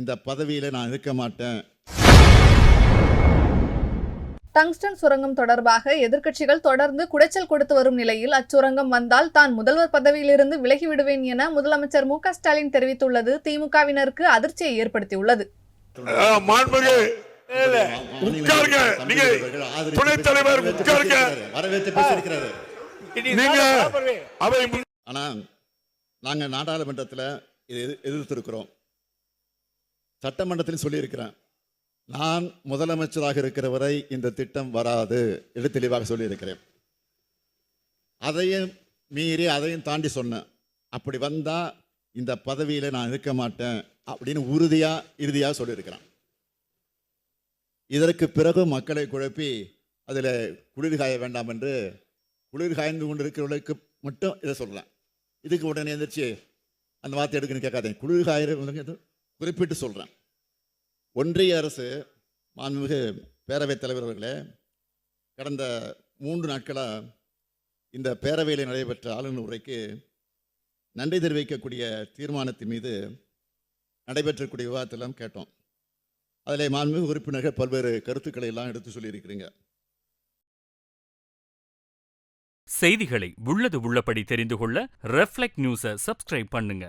இந்த பதவியில் நான் இருக்க மாட்டேன். டங்ஸ்டன் சுரங்கம் தொடர்பாக எதிர்க்கட்சிகள் தொடர்ந்து குடைச்சல் கொடுத்து வரும் நிலையில் அச்சுரங்கம் வந்தால் தான் முதல்வர் பதவியிலிருந்து விலகிவிடுவேன் என முதலமைச்சர் மு.க. ஸ்டாலின் தெரிவித்துள்ளது திமுகவினருக்கு அதிர்ச்சியை ஏற்படுத்தியுள்ளது. ஆனா நாங்க நாடாளுமன்றத்தில் எதிர்த்திருக்கிறோம், சட்டமன்றத்தில் சொல்லியிருக்கிறேன். நான் முதலமைச்சராக இருக்கிற வரை இந்த திட்டம் வராது என்று தெளிவாக சொல்லியிருக்கிறேன். அதையும் மீறி அதையும் தாண்டி சொன்னேன், அப்படி வந்தா இந்த பதவியில் நான் இருக்க மாட்டேன் அப்படின்னு இறுதியாக சொல்லியிருக்கிறேன். இதற்கு பிறகு மக்களை குழப்பி அதில் குளிர் காய வேண்டாம் என்று குளிர் காய்ந்து கொண்டு இருக்கிறவர்களுக்கு மட்டும் இதை சொல்லலாம். இதுக்கு உடனே எந்திரிச்சு அந்த வார்த்தை எடுக்குன்னு கேட்காதேன். குளிர் காயிற குறிப்பிட்டு சொல்கிறேன். ஒன்றிய அரசு மாண்புமிகு பேரவைத் தலைவர் அவர்களே, கடந்த 3 நாட்களாக இந்த பேரவையில் நடைபெற்ற ஆளுநர் உரைக்கு நன்றி தெரிவிக்கக்கூடிய தீர்மானத்தின் மீது நடைபெற்றக்கூடிய விவாதத்தெல்லாம் கேட்டோம். அதில் மாண்புமிகு உறுப்பினர்கள் பல்வேறு கருத்துக்களை எல்லாம் எடுத்து சொல்லியிருக்கிறீங்க. செய்திகளை உள்ளது உள்ளபடி தெரிந்து கொள்ள ரெஃப்ளெக்ட் நியூஸை சப்ஸ்கிரைப் பண்ணுங்க.